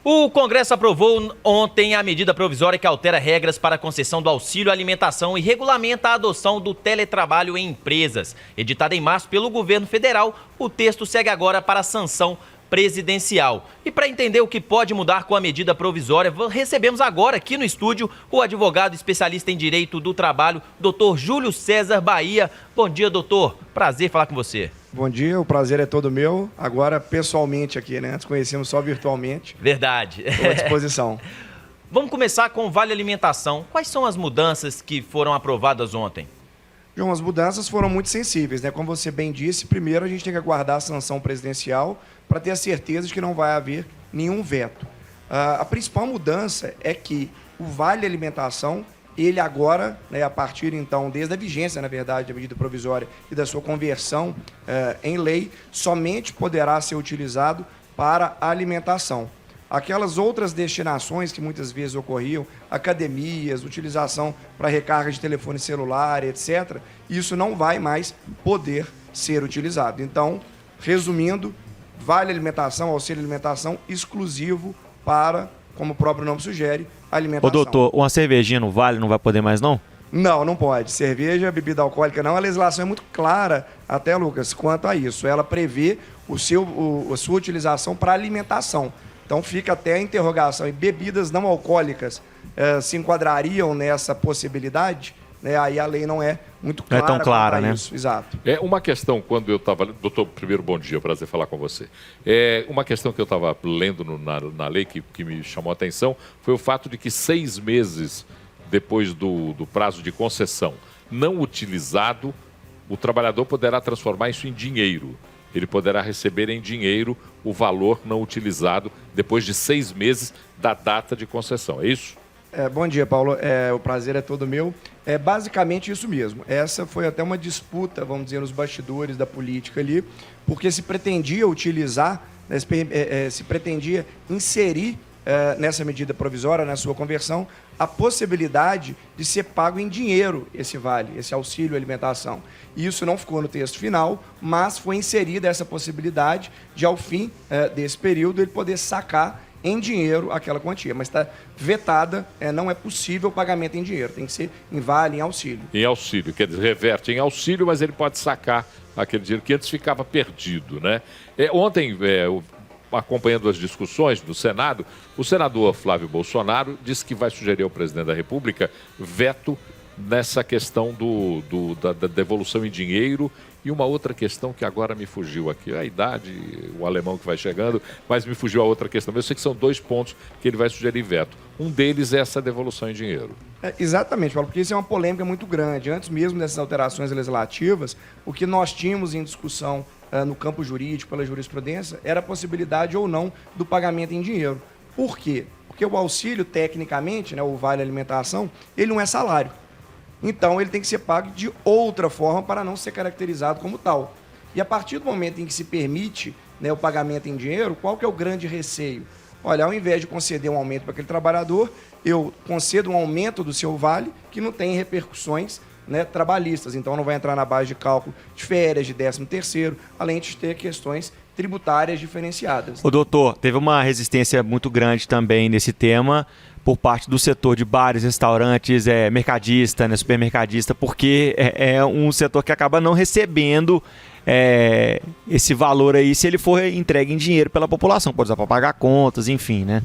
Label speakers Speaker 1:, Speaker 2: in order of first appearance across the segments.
Speaker 1: O Congresso aprovou ontem a medida provisória que altera regras para a concessão do auxílio alimentação e regulamenta a adoção do teletrabalho em empresas. Editada em março pelo governo federal, o texto segue agora para a sanção presidencial. E para entender o que pode mudar com a medida provisória, recebemos agora aqui no estúdio o advogado especialista em direito do trabalho, Dr. Júlio César Bahia. Bom dia, doutor. Prazer falar com você.
Speaker 2: Bom dia, o prazer é todo meu. Agora, pessoalmente aqui, né? Antes conhecemos só virtualmente.
Speaker 1: Verdade.
Speaker 2: Estou à disposição.
Speaker 1: Vamos começar com o Vale Alimentação. Quais são as mudanças que foram aprovadas ontem?
Speaker 2: João, as mudanças foram muito sensíveis, né? Como você bem disse, primeiro a gente tem que aguardar a sanção presidencial para ter a certeza de que não vai haver nenhum veto. A principal mudança é que o Vale Alimentação, ele agora, né, a partir então, desde a vigência, na verdade, da medida provisória e da sua conversão em lei, somente poderá ser utilizado para a alimentação. Aquelas outras destinações que muitas vezes ocorriam, academias, utilização para recarga de telefone celular, etc., isso não vai mais poder ser utilizado. Então, resumindo, Vale Alimentação, auxílio alimentação exclusivo para, como o próprio nome sugere, alimentação.
Speaker 3: Ô doutor, uma cervejinha no Vale não vai poder mais não?
Speaker 2: Não, não pode. Cerveja, bebida alcoólica não. A legislação é muito clara, até, Lucas, quanto a isso. Ela prevê a sua utilização para alimentação. Então fica até a interrogação. E bebidas não alcoólicas se enquadrariam nessa possibilidade? Né? Aí a lei não é muito clara.
Speaker 3: Não é tão clara, né?
Speaker 2: Isso. Exato.
Speaker 4: É uma questão, quando eu estava... Doutor, primeiro, bom dia, prazer falar com você. Uma questão que eu estava lendo na lei que me chamou a atenção foi o fato de que 6 meses depois do prazo de concessão não utilizado, o trabalhador poderá transformar isso em dinheiro. Ele poderá receber em dinheiro o valor não utilizado depois de 6 meses da data de concessão. É isso?
Speaker 2: Bom dia, Paulo. O prazer é todo meu. É basicamente isso mesmo. Essa foi até uma disputa, vamos dizer, nos bastidores da política ali, porque se pretendia utilizar, né, se pretendia inserir nessa medida provisória, na sua conversão, a possibilidade de ser pago em dinheiro esse vale, esse auxílio alimentação. E isso não ficou no texto final, mas foi inserida essa possibilidade de, ao fim desse período, ele poder sacar em dinheiro aquela quantia. Mas está vetada, não é possível o pagamento em dinheiro, tem que ser em vale, em auxílio. Em
Speaker 4: auxílio, quer dizer, reverte em auxílio, mas ele pode sacar aquele dinheiro que antes ficava perdido, né? Ontem, acompanhando as discussões do Senado, o senador Flávio Bolsonaro disse que vai sugerir ao presidente da República veto nessa questão da devolução em dinheiro e uma outra questão que agora me fugiu aqui, a idade, o alemão que vai chegando, mas me fugiu a outra questão. Eu sei que são 2 pontos que ele vai sugerir veto. Um deles é essa devolução em dinheiro.
Speaker 2: Exatamente, Paulo, porque isso é uma polêmica muito grande. Antes mesmo dessas alterações legislativas, o que nós tínhamos em discussão no campo jurídico, pela jurisprudência, era a possibilidade ou não do pagamento em dinheiro. Por quê? Porque o auxílio, tecnicamente, né, o Vale Alimentação, ele não é salário. Então, ele tem que ser pago de outra forma para não ser caracterizado como tal. E a partir do momento em que se permite, né, o pagamento em dinheiro, qual que é o grande receio? Olha, ao invés de conceder um aumento para aquele trabalhador, eu concedo um aumento do seu vale que não tem repercussões, né, trabalhistas. Então, não vai entrar na base de cálculo de férias, de 13º, além de ter questões tributárias diferenciadas.
Speaker 3: O doutor, teve uma resistência muito grande também nesse tema por parte do setor de bares, restaurantes, mercadista, né, supermercadista, porque é um setor que acaba não recebendo esse valor aí se ele for entregue em dinheiro pela população, pode usar para pagar contas, enfim, né?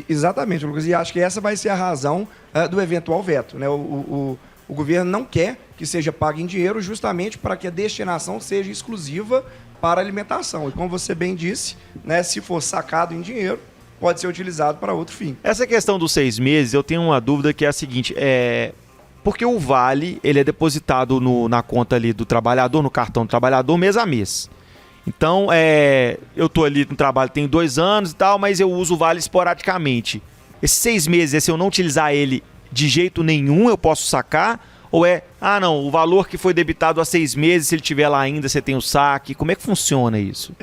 Speaker 2: Exatamente, Lucas, e acho que essa vai ser a razão do eventual veto, né? O governo não quer que seja pago em dinheiro justamente para que a destinação seja exclusiva para alimentação. E como você bem disse, né, se for sacado em dinheiro, pode ser utilizado para outro fim.
Speaker 3: Essa questão dos 6 meses, eu tenho uma dúvida que é a seguinte, porque o vale, ele é depositado na conta ali do trabalhador, no cartão do trabalhador, mês a mês. Então, eu estou ali no trabalho, tenho 2 anos e tal, mas eu uso o vale esporadicamente. Esses 6 meses, se eu não utilizar ele de jeito nenhum, eu posso sacar? Ou não, o valor que foi debitado há 6 meses, se ele tiver lá ainda, você tem o saque. Como é que funciona isso?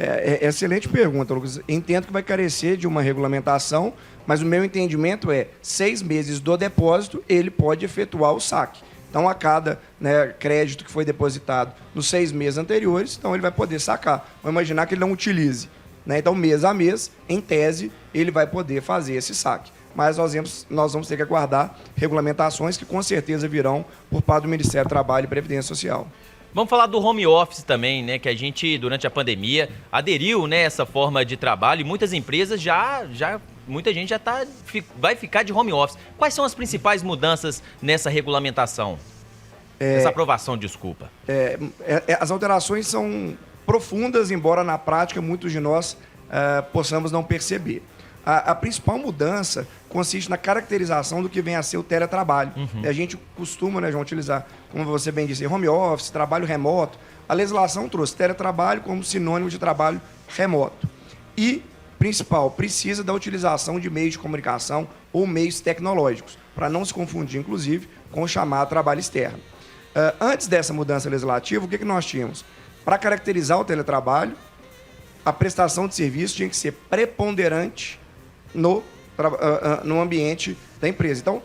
Speaker 2: Excelente pergunta, Lucas. Entendo que vai carecer de uma regulamentação, mas o meu entendimento 6 meses do depósito, ele pode efetuar o saque. Então, a cada, né, crédito que foi depositado nos 6 meses anteriores, então ele vai poder sacar. Vamos imaginar que ele não utilize né? Então, mês a mês, em tese, ele vai poder fazer esse saque. Mas nós vamos ter que aguardar regulamentações que com certeza virão por parte do Ministério do Trabalho e Previdência Social.
Speaker 1: Vamos falar do home office também, né? Que a gente, durante a pandemia, aderiu, né, essa forma de trabalho e muitas empresas muita gente vai ficar de home office. Quais são as principais mudanças nessa regulamentação? Essa aprovação, desculpa.
Speaker 2: As alterações são profundas, embora na prática muitos de nós possamos não perceber. A principal mudança consiste na caracterização do que vem a ser o teletrabalho. A gente costuma, né, João, utilizar, como você bem disse, home office, trabalho remoto. A legislação trouxe teletrabalho como sinônimo de trabalho remoto. E, principal, precisa da utilização de meios de comunicação ou meios tecnológicos, para não se confundir, inclusive, com o chamado trabalho externo. Antes dessa mudança legislativa, o que nós tínhamos? Para caracterizar o teletrabalho, a prestação de serviço tinha que ser preponderante no ambiente da empresa. Então,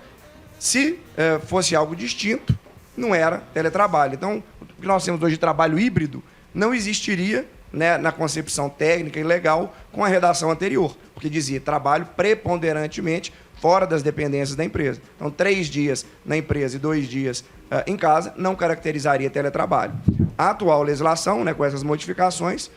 Speaker 2: se fosse algo distinto, não era teletrabalho. Então, o que nós temos hoje de trabalho híbrido não existiria, né, na concepção técnica e legal com a redação anterior, porque dizia trabalho preponderantemente fora das dependências da empresa. Então, 3 dias na empresa e 2 dias em casa não caracterizaria teletrabalho. A atual legislação, né, com essas modificações,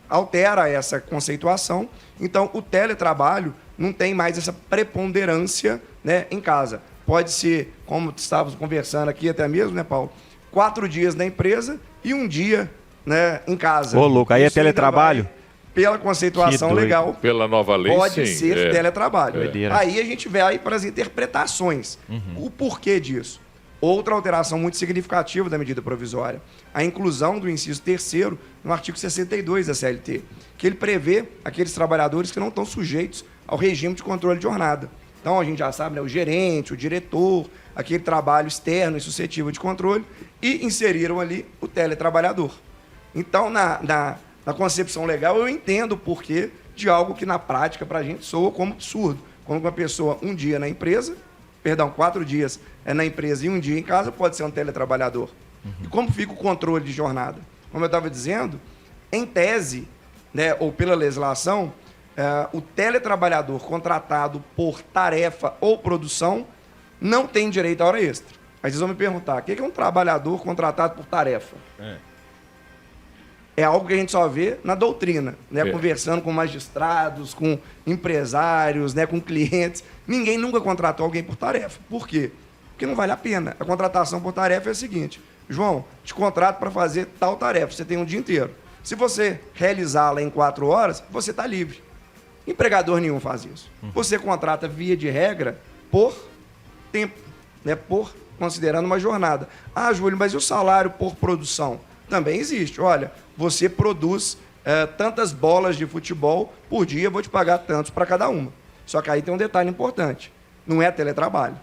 Speaker 2: altera essa conceituação. Então, o teletrabalho não tem mais essa preponderância, né, em casa. Pode ser, como estávamos conversando aqui até mesmo, né, Paulo? 4 dias na empresa e 1 dia, né, em casa.
Speaker 3: Ô, louco, aí é teletrabalho?
Speaker 2: Pela conceituação legal,
Speaker 4: pela nova lei,
Speaker 2: pode
Speaker 4: sim,
Speaker 2: ser teletrabalho.
Speaker 3: Doideira.
Speaker 2: Aí a gente vai para as interpretações. O porquê disso? Outra alteração muito significativa da medida provisória, a inclusão do inciso 3º no artigo 62 da CLT, que ele prevê aqueles trabalhadores que não estão sujeitos ao regime de controle de jornada. Então, a gente já sabe, né, o gerente, o diretor, aquele trabalho externo e suscetível de controle, e inseriram ali o teletrabalhador. Então, na concepção legal, eu entendo o porquê de algo que, na prática, para a gente soa como absurdo. Quando uma pessoa, 1 dia na empresa, 4 dias na empresa e 1 dia em casa, pode ser um teletrabalhador. E como fica o controle de jornada? Como eu estava dizendo, em tese, né, ou pela legislação, o teletrabalhador contratado por tarefa ou produção não tem direito à hora extra. Aí vocês vão me perguntar, o que é um trabalhador contratado por tarefa? É algo que a gente só vê na doutrina, né? Conversando com magistrados, com empresários, né? Com clientes. Ninguém nunca contratou alguém por tarefa. Por quê? Porque não vale a pena. A contratação por tarefa é a seguinte: João, te contrato para fazer tal tarefa, você tem um dia inteiro. Se você realizá-la em 4 horas, você está livre. Empregador nenhum faz isso. Você contrata, via de regra, por tempo, né? Considerando uma jornada. Ah, Júlio, mas e o salário por produção? Também existe. Olha, você produz tantas bolas de futebol por dia, vou te pagar tantos para cada uma. Só que aí tem um detalhe importante. Não é teletrabalho.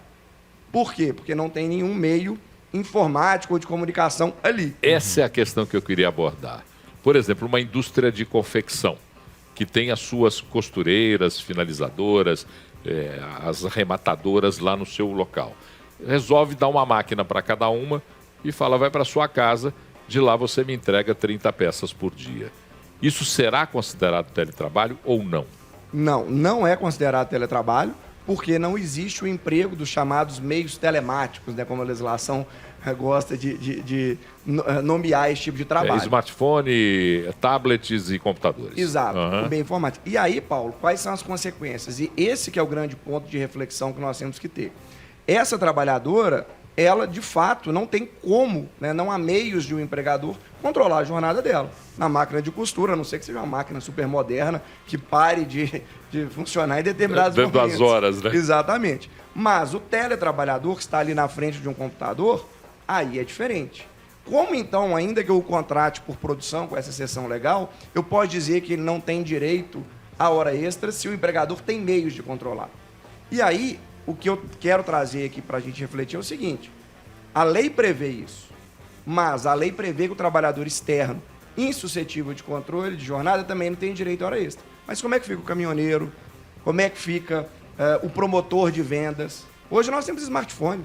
Speaker 2: Por quê? Porque não tem nenhum meio informático ou de comunicação ali.
Speaker 4: Essa é a questão que eu queria abordar. Por exemplo, uma indústria de confecção, que tem as suas costureiras, finalizadoras, as arrematadoras lá no seu local. Resolve dar uma máquina para cada uma e fala, vai para sua casa, de lá você me entrega 30 peças por dia. Isso será considerado teletrabalho ou não?
Speaker 2: Não, não é considerado teletrabalho, porque não existe o emprego dos chamados meios telemáticos, né, como a legislação gosta de nomear esse tipo de trabalho.
Speaker 4: Smartphone, tablets e computadores.
Speaker 2: Exato, o bem informático. E aí, Paulo, quais são as consequências? E esse que é o grande ponto de reflexão que nós temos que ter. Essa trabalhadora, ela, de fato, não tem como, né, não há meios de um empregador controlar a jornada dela. Na máquina de costura, a não ser que seja uma máquina super moderna, que pare de funcionar em determinados
Speaker 4: momentos. Dentro das horas, né?
Speaker 2: Exatamente. Mas o teletrabalhador que está ali na frente de um computador, aí é diferente. Como, então, ainda que eu o contrate por produção, com essa exceção legal, eu posso dizer que ele não tem direito à hora extra se o empregador tem meios de controlar. E aí, o que eu quero trazer aqui para a gente refletir é o seguinte: a lei prevê isso, mas a lei prevê que o trabalhador externo, insuscetível de controle de jornada, também não tem direito à hora extra. Mas como é que fica o caminhoneiro? Como é que fica o promotor de vendas? Hoje nós temos smartphone.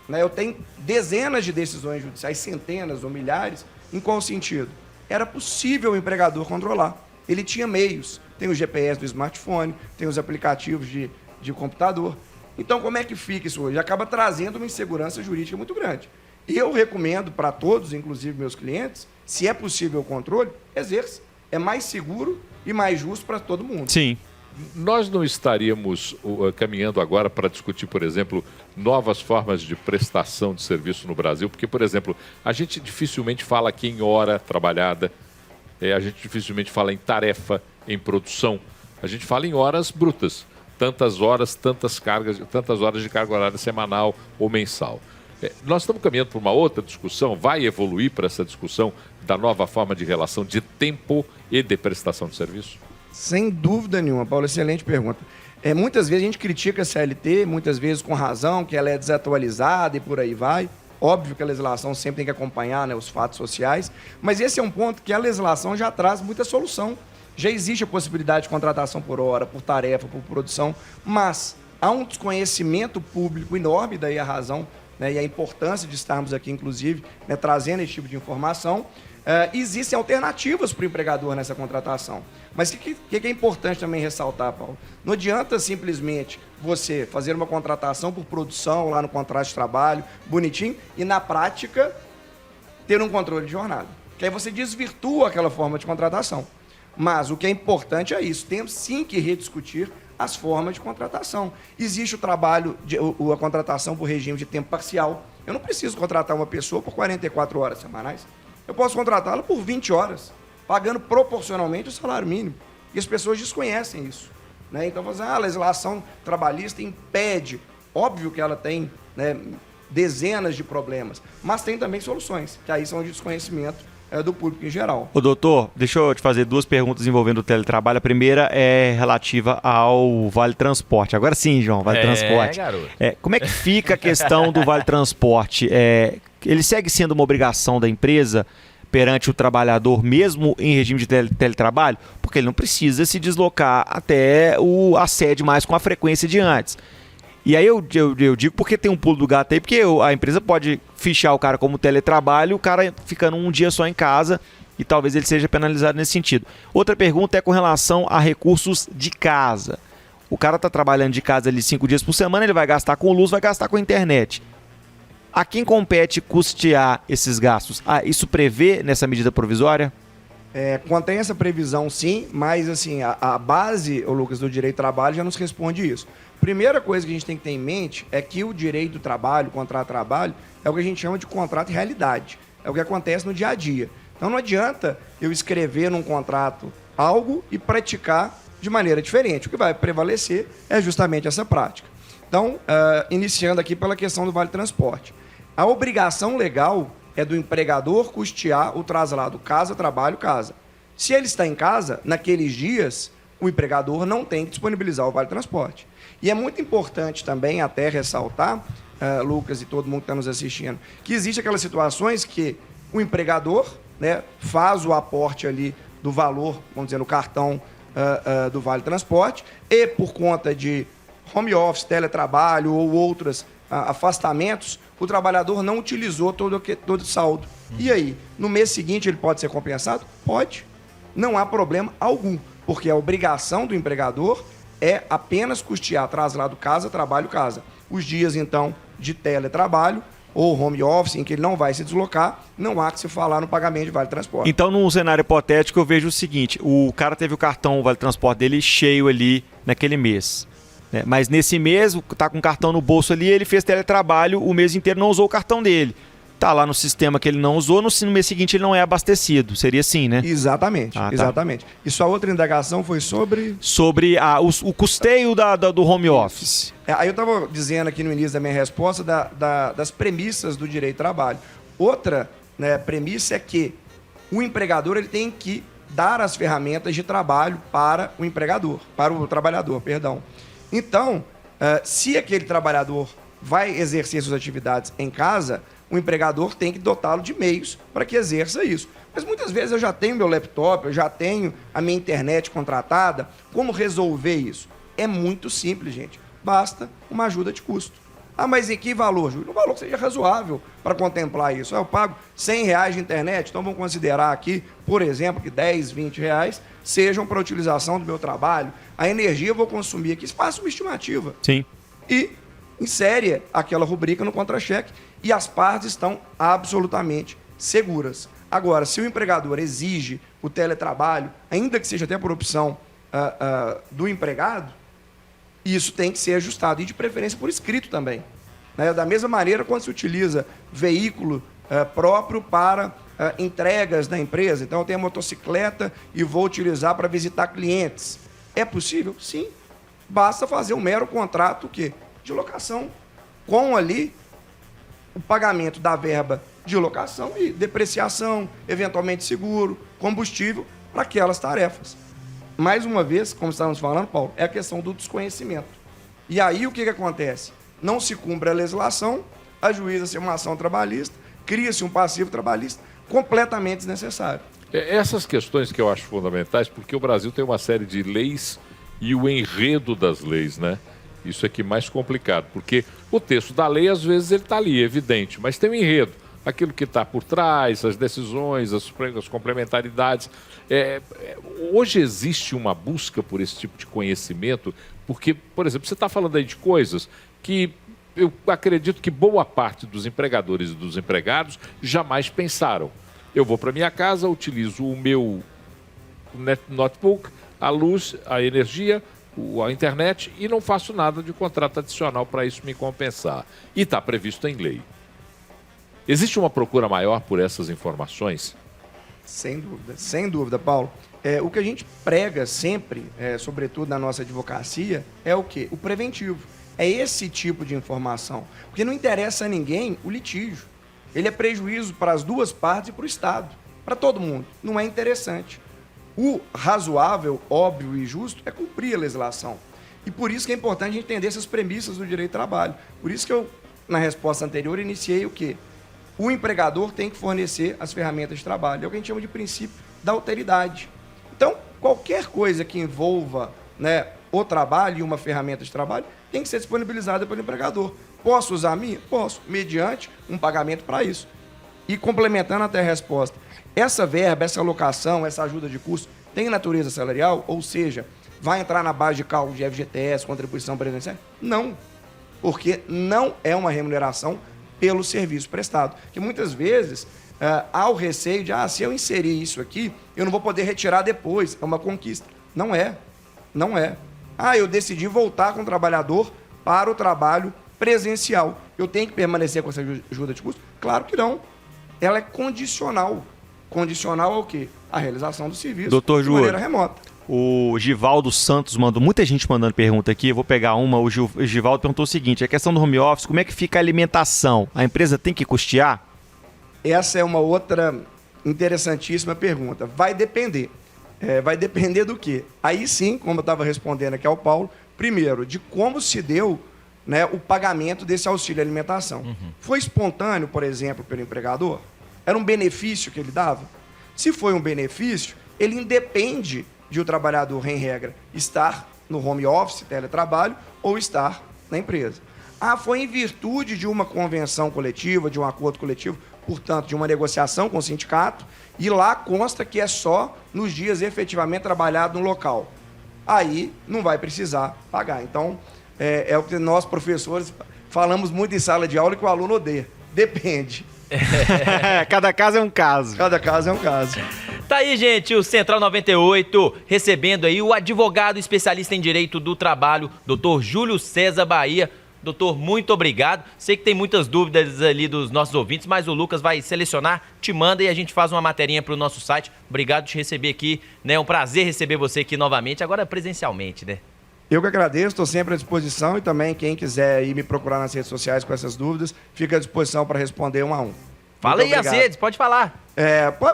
Speaker 2: Né? Eu tenho dezenas de decisões judiciais, centenas ou milhares. Em qual sentido? Era possível o empregador controlar. ele tinha meios. Tem o GPS do smartphone, tem os aplicativos de computador. Então, como é que fica isso hoje? Acaba trazendo uma insegurança jurídica muito grande. E eu recomendo para todos, inclusive meus clientes, se é possível o controle, exerça. É mais seguro e mais justo para todo mundo.
Speaker 3: Sim.
Speaker 4: Nós não estaríamos caminhando agora para discutir, por exemplo, novas formas de prestação de serviço no Brasil? Porque, por exemplo, a gente dificilmente fala aqui em hora trabalhada, a gente dificilmente fala em tarefa, em produção. A gente fala em horas brutas. Tantas horas, tantas horas de carga horária semanal ou mensal. Nós estamos caminhando para uma outra discussão, vai evoluir para essa discussão da nova forma de relação de tempo e de prestação de serviço?
Speaker 2: Sem dúvida nenhuma, Paulo, excelente pergunta. Muitas vezes a gente critica a CLT, muitas vezes com razão, que ela é desatualizada e por aí vai. Óbvio que a legislação sempre tem que acompanhar, né, os fatos sociais, mas esse é um ponto que a legislação já traz muita solução. Já existe a possibilidade de contratação por hora, por tarefa, por produção, mas há um desconhecimento público enorme, daí a razão, né, e a importância de estarmos aqui, inclusive, né, trazendo esse tipo de informação. Existem alternativas para o empregador nessa contratação. Mas o que é importante também ressaltar, Paulo? Não adianta simplesmente você fazer uma contratação por produção lá no contrato de trabalho, bonitinho, e na prática ter um controle de jornada. Que aí você desvirtua aquela forma de contratação. Mas o que é importante é isso. Temos sim que rediscutir as formas de contratação. Existe o trabalho, a contratação por regime de tempo parcial. Eu não preciso contratar uma pessoa por 44 horas semanais. Eu posso contratá-la por 20 horas, pagando proporcionalmente o salário mínimo. E as pessoas desconhecem isso. Né? Então, a legislação trabalhista impede. Óbvio que ela tem, né, dezenas de problemas, mas tem também soluções, que aí são de desconhecimento do público em geral.
Speaker 3: Ô, doutor, deixa eu te fazer duas perguntas envolvendo o teletrabalho. A primeira é relativa ao Vale Transporte. Agora sim, João, Vale Transporte.
Speaker 1: Garoto.
Speaker 3: Como é que fica a questão do Vale Transporte? Ele segue sendo uma obrigação da empresa perante o trabalhador, mesmo em regime de teletrabalho? Porque ele não precisa se deslocar até a sede mais com a frequência de antes. E aí eu digo porque tem um pulo do gato aí, porque a empresa pode fichar o cara como teletrabalho, o cara ficando um dia só em casa e talvez ele seja penalizado nesse sentido. Outra pergunta é com relação a recursos de casa. O cara está trabalhando de casa ali 5 dias por semana, ele vai gastar com luz, vai gastar com internet. A quem compete custear esses gastos? Isso prevê nessa medida provisória?
Speaker 2: Contém essa previsão, sim, mas assim, a base, Lucas, do direito do trabalho já nos responde isso. Primeira coisa que a gente tem que ter em mente é que o direito do trabalho, o contrato de trabalho, é o que a gente chama de contrato de realidade. É o que acontece no dia a dia. Então não adianta eu escrever num contrato algo e praticar de maneira diferente. O que vai prevalecer é justamente essa prática. Então, iniciando aqui pela questão do Vale Transporte. A obrigação legal é do empregador custear o traslado casa-trabalho, casa. Se ele está em casa, naqueles dias, o empregador não tem que disponibilizar o Vale Transporte. E é muito importante também até ressaltar, Lucas e todo mundo que está nos assistindo, que existem aquelas situações que o empregador, né, faz o aporte ali do valor, vamos dizer, no cartão do Vale Transporte, e por conta de home office, teletrabalho ou outros afastamentos, o trabalhador não utilizou todo o saldo. E aí, no mês seguinte ele pode ser compensado? Pode. Não há problema algum, porque a obrigação do empregador é apenas custear traslado casa, trabalho, casa. Os dias, então, de teletrabalho ou home office, em que ele não vai se deslocar, não há que se falar no pagamento de Vale Transporte.
Speaker 3: Então, num cenário hipotético, eu vejo o seguinte: o cara teve o cartão Vale Transporte dele cheio ali naquele mês. Mas nesse mês, está com o cartão no bolso ali, ele fez teletrabalho o mês inteiro, não usou o cartão dele. Está lá no sistema que ele não usou, no mês seguinte ele não é abastecido. Seria assim, né?
Speaker 2: Exatamente, exatamente. E sua outra indagação foi sobre...
Speaker 3: Sobre o custeio do home office.
Speaker 2: Aí eu estava dizendo aqui no início da minha resposta das premissas do direito do trabalho. Outra, né, premissa é que o empregador ele tem que dar as ferramentas de trabalho para o empregador, para o trabalhador, perdão. Então, se aquele trabalhador vai exercer suas atividades em casa, o empregador tem que dotá-lo de meios para que exerça isso. Mas muitas vezes eu já tenho meu laptop, eu já tenho a minha internet contratada. Como resolver isso? É muito simples, gente. Basta uma ajuda de custo. Ah, mas em que valor, Júlio? Um valor que seja razoável para contemplar isso. Eu pago R$100 de internet, então vamos considerar aqui, por exemplo, que R$10, R$20 sejam para a utilização do meu trabalho. A energia eu vou consumir aqui, faça uma estimativa.
Speaker 3: Sim.
Speaker 2: E insere aquela rubrica no contra-cheque e as partes estão absolutamente seguras. Agora, se o empregador exige o teletrabalho, ainda que seja até por opção do empregado, isso tem que ser ajustado, e de preferência por escrito também. Né? Da mesma maneira, quando se utiliza veículo próprio para entregas da empresa, então eu tenho a motocicleta e vou utilizar para visitar clientes. É possível? Sim. Basta fazer um mero contrato de locação, com ali o pagamento da verba de locação e depreciação, eventualmente seguro, combustível, para aquelas tarefas. Mais uma vez, como estávamos falando, Paulo, é a questão do desconhecimento. E aí o que acontece? Não se cumpre a legislação, ajuiza-se uma ação trabalhista, cria-se um passivo trabalhista completamente desnecessário.
Speaker 4: Essas questões que eu acho fundamentais, porque o Brasil tem uma série de leis e o enredo das leis, né? Isso é que é mais complicado, porque o texto da lei, às vezes, ele está ali, evidente, mas tem um enredo. Aquilo que está por trás, as decisões, as complementaridades. Hoje existe uma busca por esse tipo de conhecimento, porque, por exemplo, você está falando aí de coisas que eu acredito que boa parte dos empregadores e dos empregados jamais pensaram. Eu vou para minha casa, utilizo o meu notebook, a luz, a energia, a internet e não faço nada de contrato adicional para isso me compensar. E está previsto em lei. Existe uma procura maior por essas informações?
Speaker 2: Sem dúvida, Paulo. O que a gente prega sempre, sobretudo na nossa advocacia, é o quê? O preventivo. É esse tipo de informação. Porque não interessa a ninguém o litígio. Ele é prejuízo para as duas partes e para o Estado. Para todo mundo. Não é interessante. O razoável, óbvio e justo é cumprir a legislação. E por isso que é importante a gente entender essas premissas do direito do trabalho. Por isso que eu, na resposta anterior, iniciei o quê? O empregador tem que fornecer as ferramentas de trabalho. É o que a gente chama de princípio da alteridade. Então, qualquer coisa que envolva, né, o trabalho e uma ferramenta de trabalho tem que ser disponibilizada pelo empregador. Posso usar a minha? Posso, mediante um pagamento para isso. E complementando até a resposta, essa verba, essa alocação, essa ajuda de custo tem natureza salarial? Ou seja, vai entrar na base de cálculo de FGTS, contribuição previdenciária? Não, porque não é uma remuneração pelo serviço prestado. Que muitas vezes há o receio de, se eu inserir isso aqui, eu não vou poder retirar depois, é uma conquista. Não é, não é. Eu decidi voltar com o trabalhador para o trabalho presencial. Eu tenho que permanecer com essa ajuda de custo? Claro que não. Ela é condicional. Condicional ao quê? A realização do serviço de maneira remota.
Speaker 3: O Givaldo Santos mandou, muita gente mandando pergunta aqui, eu vou pegar uma. O Givaldo perguntou o seguinte: a questão do home office, como é que fica a alimentação? A empresa tem que custear?
Speaker 2: Essa é uma outra interessantíssima pergunta. Vai depender. Vai depender do quê? Aí sim, como eu estava respondendo aqui ao Paulo, primeiro, de como se deu, né, o pagamento desse auxílio alimentação. Uhum. Foi espontâneo, por exemplo, pelo empregador? Era um benefício que ele dava? Se foi um benefício, ele independe de o trabalhador, em regra, estar no home office, teletrabalho, ou estar na empresa. Foi em virtude de uma convenção coletiva, de um acordo coletivo, portanto, de uma negociação com o sindicato, e lá consta que é só nos dias efetivamente trabalhados no local. Aí não vai precisar pagar. Então, é o que nós, professores, falamos muito em sala de aula, que o aluno odeia. Depende.
Speaker 3: Cada caso é um caso.
Speaker 2: Cada caso é um caso.
Speaker 1: Tá aí, gente, o Central 98 recebendo aí o advogado especialista em direito do trabalho, Dr. Júlio César Bahia. Doutor, muito obrigado. Sei que tem muitas dúvidas ali dos nossos ouvintes, mas o Lucas vai selecionar, te manda e a gente faz uma materinha para o nosso site. Obrigado por te receber aqui, né? É um prazer receber você aqui novamente, agora presencialmente, né?
Speaker 2: Eu que agradeço, estou sempre à disposição, e também quem quiser ir me procurar nas redes sociais com essas dúvidas, fica à disposição para responder um a um.
Speaker 1: Fala aí as redes, pode falar.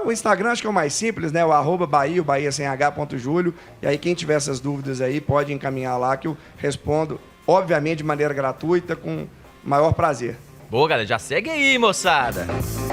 Speaker 2: O Instagram acho que é o mais simples, né? O @Bahia, o Bahia sem H.Júlio. E aí quem tiver essas dúvidas aí pode encaminhar lá que eu respondo, obviamente de maneira gratuita, com maior prazer.
Speaker 1: Boa, galera, já segue aí, moçada.